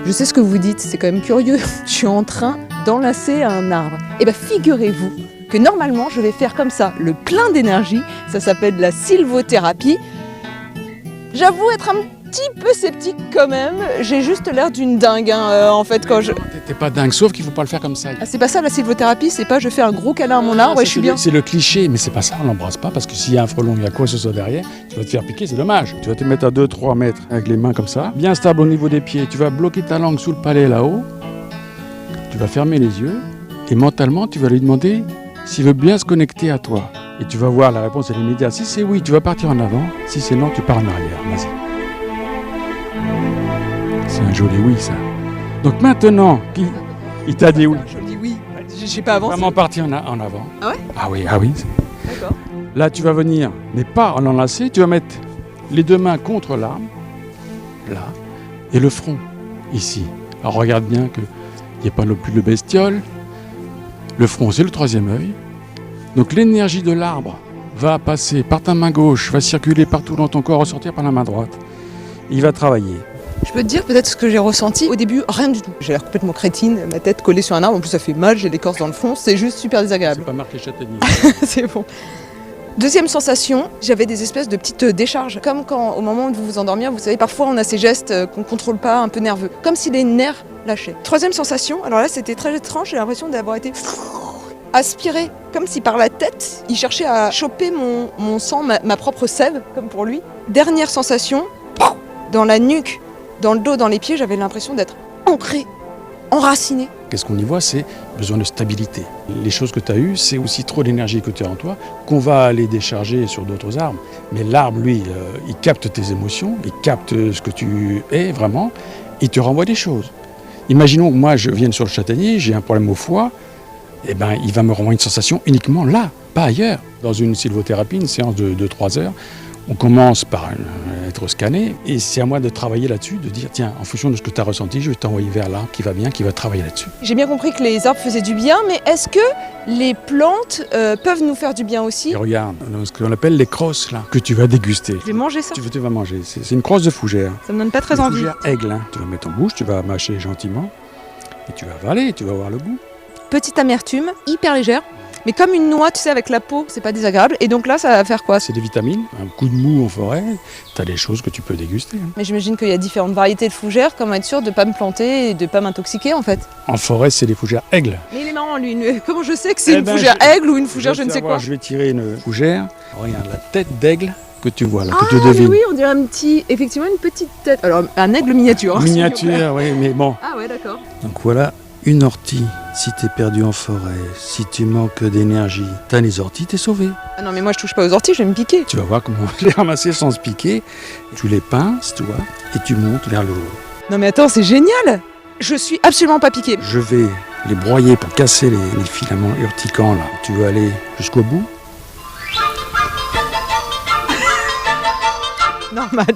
Je sais ce que vous dites, c'est quand même curieux. Je suis en train d'enlacer un arbre. Et bien figurez-vous que normalement je vais faire comme ça, le plein d'énergie, ça s'appelle la sylvothérapie. J'avoue être un petit peu sceptique quand même, j'ai juste l'air d'une dingue en fait quand je... T'es pas dingue, sauf qu'il faut pas le faire comme ça. Ah, c'est pas ça la sylvothérapie, c'est pas je fais un gros câlin à mon arbre et je suis bien. C'est le cliché, mais c'est pas ça, on l'embrasse pas, parce que s'il y a un frelon, il y a quoi que ce soit derrière, tu vas te faire piquer, c'est dommage. Tu vas te mettre à 2-3 mètres avec les mains comme ça, bien stable au niveau des pieds, tu vas bloquer ta langue sous le palais là-haut, tu vas fermer les yeux, et mentalement tu vas lui demander s'il veut bien se connecter à toi. Et tu vas voir, la réponse est immédiate. Si c'est oui, tu vas partir en avant, si c'est non, tu pars en arrière, vas-y. C'est un joli oui, ça. Donc maintenant, il t'a dit oui. Je dis oui, j'ai pas avancé. Vraiment parti en avant. Ah ouais? Ah oui. D'accord. Là, tu vas venir, mais pas en l'enlacer, tu vas mettre les deux mains contre l'arbre, là, et le front, ici. Alors regarde bien qu'il n'y ait pas non plus de bestiole. Le front, c'est le troisième œil. Donc l'énergie de l'arbre va passer par ta main gauche, va circuler partout dans ton corps, ressortir par la main droite. Il va travailler. Je peux te dire peut-être ce que j'ai ressenti. Au début, rien du tout. J'ai l'air complètement crétine, ma tête collée sur un arbre. En plus, ça fait mal, j'ai l'écorce dans le front. C'est juste super désagréable. C'est pas marqué châtaignier. C'est bon. Deuxième sensation, j'avais des espèces de petites décharges. Comme quand, au moment de vous endormir, vous savez, parfois on a ces gestes qu'on ne contrôle pas, un peu nerveux. Comme si les nerfs lâchaient. Troisième sensation, alors là, c'était très étrange. J'ai l'impression d'avoir été aspiré, comme si par la tête, il cherchait à choper mon sang, ma propre sève, comme pour lui. Dernière sensation, dans la nuque, dans le dos, dans les pieds, j'avais l'impression d'être ancré, enraciné. Qu'est-ce qu'on y voit? C'est besoin de stabilité. Les choses que tu as eues, c'est aussi trop d'énergie que tu as en toi, qu'on va aller décharger sur d'autres arbres. Mais l'arbre, lui, il capte tes émotions, il capte ce que tu es vraiment, il te renvoie des choses. Imaginons que moi, je vienne sur le châtaignier, j'ai un problème au foie, eh ben, il va me renvoyer une sensation uniquement là, pas ailleurs. Dans une sylvothérapie, une séance de 2-3 heures, on commence par être scanné et c'est à moi de travailler là-dessus, de dire tiens, en fonction de ce que tu as ressenti, je vais t'envoyer vers l'arbre qui va bien, qui va travailler là-dessus. J'ai bien compris que les arbres faisaient du bien, mais est-ce que les plantes peuvent nous faire du bien aussi? Et regarde, ce qu'on appelle les crosses là, que tu vas déguster. Je vais manger ça. Tu vas manger, c'est une crosse de fougère. Ça me donne pas très Une envie. Fougère aigle, hein. Tu vas mettre en bouche, tu vas mâcher gentiment et tu vas avaler, tu vas voir le goût. Petite amertume, hyper légère. Mais comme une noix, tu sais, avec la peau, c'est pas désagréable. Et donc là, ça va faire quoi? C'est des vitamines, un coup de mou en forêt, tu as des choses que tu peux déguster. Hein. Mais j'imagine qu'il y a différentes variétés de fougères, comment être sûr de ne pas me planter et de ne pas m'intoxiquer en fait. En forêt, c'est des fougères aigles. Mais il est marrant lui, comment je sais que c'est une fougère aigle ou une fougère je ne sais quoi? Je vais tirer une fougère, regarde la tête d'aigle que tu vois là, ah, que tu devines. Oui, on dirait effectivement une petite tête. Alors un aigle miniature. Miniature, oui, mais bon. Ah ouais, d'accord. Donc voilà. Une ortie, si t'es perdu en forêt, si tu manques d'énergie, t'as les orties, t'es sauvé. Ah non mais moi je touche pas aux orties, je vais me piquer. Tu vas voir comment les ramasser sans se piquer. Tu les pinces, tu vois, et tu montes vers le haut. Non mais attends, c'est génial. Je suis absolument pas piquée. Je vais les broyer pour casser les filaments urticants là. Tu veux aller jusqu'au bout? Normal.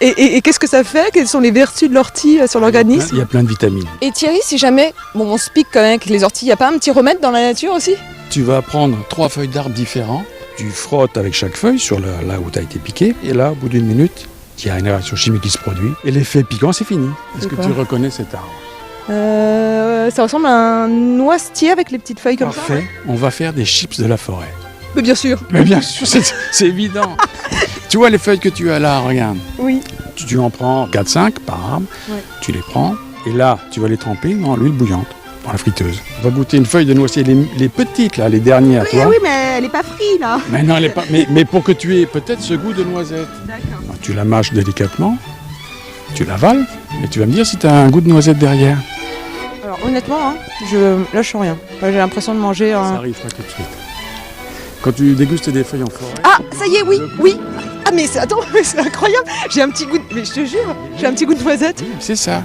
Et qu'est-ce que ça fait? Quelles sont les vertus de l'ortie sur l'organisme? Il y a plein de vitamines. Et Thierry, si jamais on se pique quand même avec les orties, il n'y a pas un petit remède dans la nature aussi? Tu vas prendre 3 feuilles d'arbres différents, tu frottes avec chaque feuille sur là où tu as été piqué, et là, au bout d'une minute, il y a une réaction chimique qui se produit, et l'effet piquant, c'est fini. Est-ce que tu reconnais cet arbre? Ça ressemble à un noisetier avec les petites feuilles comme ça. Parfait, on va faire des chips de la forêt. Mais bien sûr. Mais bien sûr, c'est évident. Tu vois les feuilles que tu as là, regarde. Oui. Tu en prends 4-5 par arbre, ouais. Tu les prends, et là, tu vas les tremper dans l'huile bouillante, dans la friteuse. On va goûter une feuille de noisetier, les petites là, les dernières, toi. Oui, mais elle est pas frite là. Mais non, elle est pas. Mais pour que tu aies peut-être ce goût de noisette. D'accord. Tu la mâches délicatement, tu l'avales, et tu vas me dire si tu as un goût de noisette derrière. Alors honnêtement, hein, je lâche rien. J'ai l'impression de manger. Ça arrive pas tout de suite. Quand tu dégustes des feuilles en forêt. Ah, ça y est, oui. Ah mais attends, c'est incroyable. J'ai un petit goût, mais je te jure, j'ai un petit goût de noisette. Oui, c'est ça.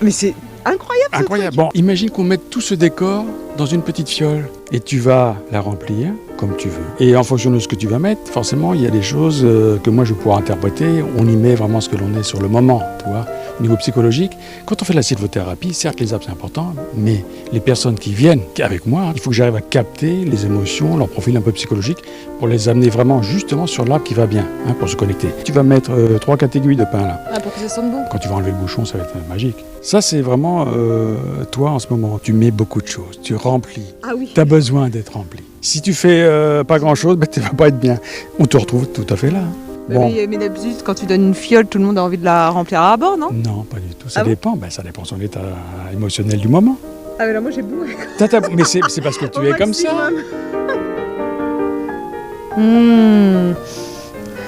Mais c'est incroyable. Incroyable. Bon, imagine qu'on mette tout ce décor dans une petite fiole et tu vas la remplir comme tu veux. Et en fonction de ce que tu vas mettre, forcément, il y a des choses que moi je vais pouvoir interpréter. On y met vraiment ce que l'on est sur le moment, tu vois. Au niveau psychologique, quand on fait de la sylvothérapie, certes les arbres c'est important, mais les personnes qui viennent avec moi, il faut que j'arrive à capter les émotions, leur profil un peu psychologique, pour les amener vraiment justement sur l'arbre qui va bien, pour se connecter. Tu vas mettre 3-4 aiguilles de pin là. Ah, pour que ça sente bon. Quand tu vas enlever le bouchon, ça va être magique. Ça c'est vraiment toi en ce moment, tu mets beaucoup de choses, tu remplis. Ah oui. Tu as besoin d'être rempli. Si tu fais pas grand chose, tu ne vas pas être bien. On te retrouve tout à fait là. Bon. Mais d'habitude, quand tu donnes une fiole, tout le monde a envie de la remplir à bord, non? Non, pas du tout. Ça dépend. Ça dépend de son état émotionnel du moment. Ah, mais là, moi, j'ai beau. Mais c'est parce que tu es comme ça.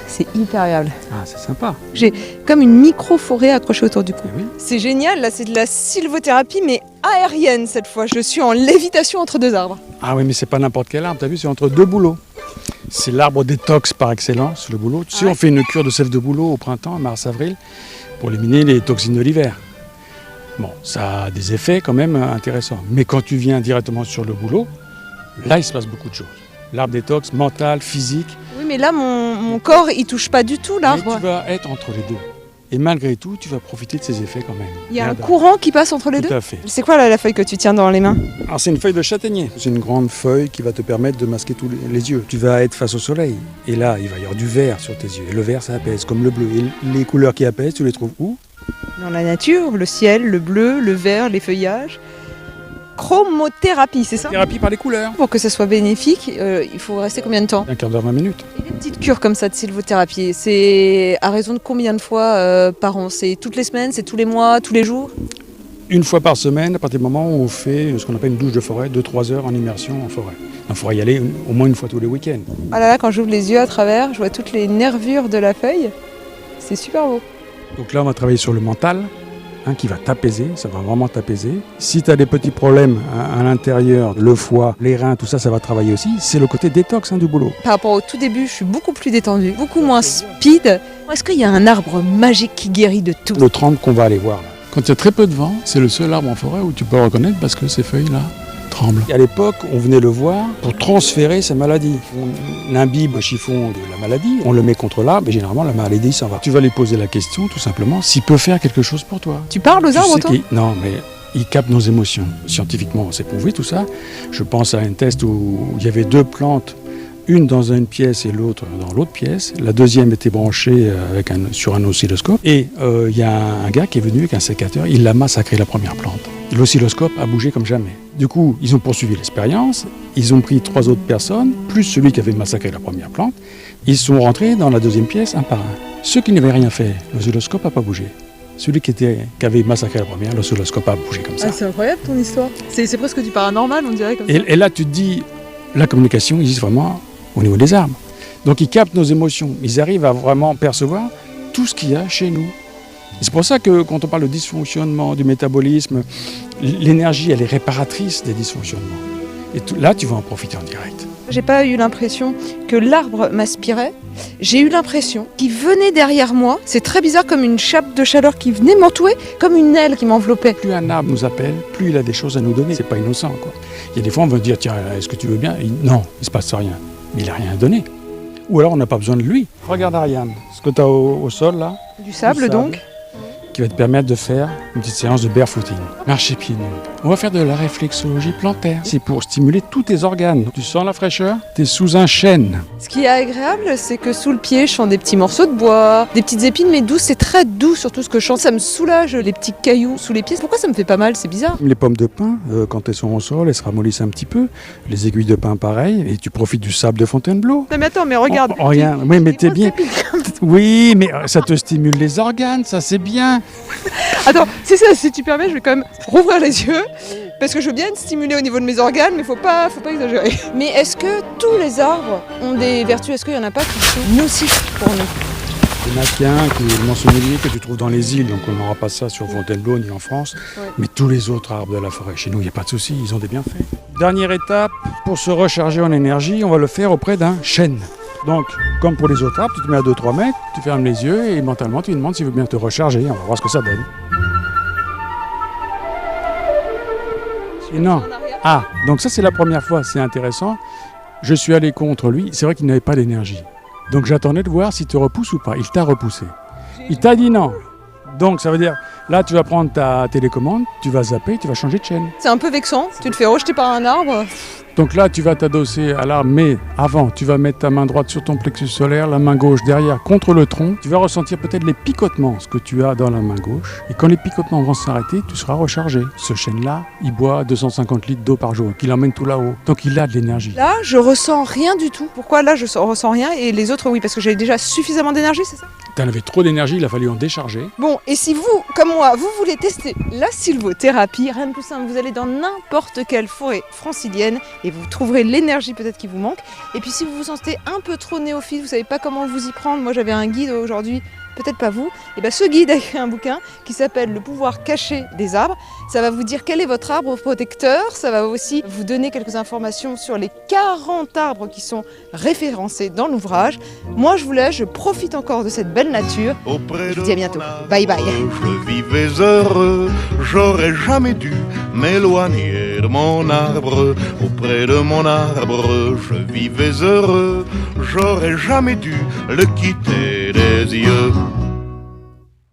C'est hyper agréable. Ah, c'est sympa. J'ai comme une micro-forêt accrochée autour du cou. Oui. C'est génial, là, c'est de la sylvothérapie, mais aérienne cette fois. Je suis en lévitation entre deux arbres. Ah oui, mais c'est pas n'importe quel arbre, t'as vu, c'est entre deux bouleaux. C'est l'arbre détox par excellence, le bouleau. Tu sais, on fait une cure de sève de bouleau au printemps, mars-avril, pour éliminer les toxines de l'hiver. Bon, ça a des effets quand même intéressants. Mais quand tu viens directement sur le bouleau, là, il se passe beaucoup de choses. L'arbre détox, mental, physique. Oui, mais là, mon corps, il touche pas du tout l'arbre. Mais tu vas être entre les deux. Et malgré tout, tu vas profiter de ces effets quand même. Il y a un courant qui passe entre les deux? Tout à fait. C'est quoi là, la feuille que tu tiens dans les mains? Alors c'est une feuille de châtaignier. C'est une grande feuille qui va te permettre de masquer tous les yeux. Tu vas être face au soleil. Et là, il va y avoir du vert sur tes yeux. Et le vert, ça apaise, comme le bleu. Et les couleurs qui apaisent, tu les trouves où? Dans la nature, le ciel, le bleu, le vert, les feuillages. Chromothérapie, c'est ça? Thérapie par les couleurs. Pour que ça soit bénéfique, il faut rester combien de temps? Un quart d'heure, 20 minutes. Et les petites cures comme ça de sylvothérapie, c'est à raison de combien de fois par an? C'est toutes les semaines, c'est tous les mois, tous les jours? Une fois par semaine, à partir du moment où on fait ce qu'on appelle une douche de forêt, 2-3 heures en immersion en forêt. Il faudra y aller au moins une fois tous les week-ends. Ah là là, quand j'ouvre les yeux à travers, je vois toutes les nervures de la feuille. C'est super beau. Donc là, on va travailler sur le mental, qui va t'apaiser, ça va vraiment t'apaiser. Si tu as des petits problèmes à l'intérieur, le foie, les reins, tout ça, ça va travailler aussi. C'est le côté détox du boulot. Par rapport au tout début, je suis beaucoup plus détendue, beaucoup moins speed. Est-ce qu'il y a un arbre magique qui guérit de tout? Le 30 qu'on va aller voir là. Quand il y a très peu de vent, c'est le seul arbre en forêt où tu peux reconnaître parce que ces feuilles-là tremblent. Et à l'époque, on venait le voir pour transférer sa maladie. On imbibe le chiffon de la maladie, on le met contre l'arbre et généralement la maladie s'en va. Tu vas lui poser la question tout simplement s'il peut faire quelque chose pour toi. Tu parles aux arbres, toi? Non, mais il capte nos émotions. Scientifiquement, c'est prouvé tout ça. Je pense à un test où il y avait deux plantes, une dans une pièce et l'autre dans l'autre pièce. La deuxième était branchée sur un oscilloscope. Et il y a un gars qui est venu avec un sécateur, il a massacré la première plante. L'oscilloscope a bougé comme jamais. Du coup, ils ont poursuivi l'expérience, ils ont pris 3 autres personnes, plus celui qui avait massacré la première plante. Ils sont rentrés dans la deuxième pièce un par un. Ceux qui n'avaient rien fait, l'oscilloscope n'a pas bougé. Celui qui avait massacré la première, l'oscilloscope a bougé comme ça. Ah, c'est incroyable ton histoire. C'est presque du paranormal, on dirait comme ça. Et là, tu te dis, la communication existe vraiment au niveau des arbres. Donc ils captent nos émotions, ils arrivent à vraiment percevoir tout ce qu'il y a chez nous. Et c'est pour ça que quand on parle de dysfonctionnement, du métabolisme, l'énergie elle est réparatrice des dysfonctionnements. Et là tu vas en profiter en direct. J'ai pas eu l'impression que l'arbre m'aspirait, j'ai eu l'impression qu'il venait derrière moi. C'est très bizarre, comme une chape de chaleur qui venait m'entourer, comme une aile qui m'enveloppait. Plus un arbre nous appelle, plus il a des choses à nous donner. C'est pas innocent quoi. Il y a des fois on va dire tiens, est-ce que tu veux bien? Non, il se passe rien. Mais il n'a rien à donner. Ou alors on n'a pas besoin de lui. Regarde Ariane, ce que tu as au sol là. Du sable donc. Qui va te permettre de faire une petite séance de barefooting. Marcher pieds nus. On va faire de la réflexologie plantaire. C'est pour stimuler tous tes organes. Tu sens la fraîcheur? Tu es sous un chêne. Ce qui est agréable, c'est que sous le pied, je sens des petits morceaux de bois, des petites épines, mais douces. C'est très doux surtout ce que je sens. Ça me soulage les petits cailloux sous les pieds. Pourquoi ça me fait pas mal? C'est bizarre. Les pommes de pin, quand elles sont au sol, elles se ramollissent un petit peu. Les aiguilles de pin, pareil. Et tu profites du sable de Fontainebleau. Non mais attends, mais regarde. Rien. Oui, mais t'es bien. Oui, mais ça te stimule les organes, ça c'est bien. Attends, si tu permets, je vais quand même rouvrir les yeux, parce que je veux bien être stimulée au niveau de mes organes, mais faut pas exagérer. Mais est-ce que tous les arbres ont des vertus? Est-ce qu'il y en a pas qui sont nocifs pour nous? Il y en a qu'un qui est le monsonnier que tu trouves dans les îles, donc on n'aura pas ça sur Fontainebleau ni en France. Ouais. Mais tous les autres arbres de la forêt, chez nous, il n'y a pas de souci, ils ont des bienfaits. Dernière étape, pour se recharger en énergie, on va le faire auprès d'un chêne. Donc, comme pour les autres arbres, tu te mets à 2-3 mètres, tu fermes les yeux et mentalement tu lui demandes s'il veut bien te recharger. On va voir ce que ça donne. Et non. Ah, donc ça c'est la première fois, c'est intéressant. Je suis allé contre lui, c'est vrai qu'il n'avait pas d'énergie. Donc j'attendais de voir s'il te repousse ou pas. Il t'a repoussé. Il t'a dit non. Donc ça veut dire, là tu vas prendre ta télécommande, tu vas zapper, tu vas changer de chaîne. C'est un peu vexant, tu te fais rejeter par un arbre. Donc là tu vas t'adosser à l'arbre, mais avant tu vas mettre ta main droite sur ton plexus solaire, la main gauche derrière contre le tronc. Tu vas ressentir peut-être les picotements, ce que tu as dans la main gauche. Et quand les picotements vont s'arrêter, tu seras rechargé. Ce chêne-là, il boit 250 litres d'eau par jour, qu'il emmène tout là-haut. Donc il a de l'énergie. Là, je ressens rien du tout. Pourquoi là, je ressens rien et les autres, oui, parce que j'avais déjà suffisamment d'énergie, c'est ça? T'en avais trop d'énergie, il a fallu en décharger. Bon, et si vous, comme moi, vous voulez tester la sylvothérapie, rien de plus simple, vous allez dans n'importe quelle forêt francilienne et vous trouverez l'énergie peut-être qui vous manque. Et puis si vous vous sentez un peu trop néophyte, vous savez pas comment vous y prendre, moi j'avais un guide aujourd'hui, peut-être pas vous, et bien ce guide a écrit un bouquin qui s'appelle Le pouvoir caché des arbres. Ça va vous dire quel est votre arbre protecteur, ça va aussi vous donner quelques informations sur les 40 arbres qui sont référencés dans l'ouvrage. Moi je vous laisse, je profite encore de cette belle nature. Je vous dis à bientôt. Bye bye. Je vivais heureux, j'aurais jamais dû m'éloigner de mon arbre. Auprès de mon arbre, je vivais heureux, j'aurais jamais dû le quitter des yeux.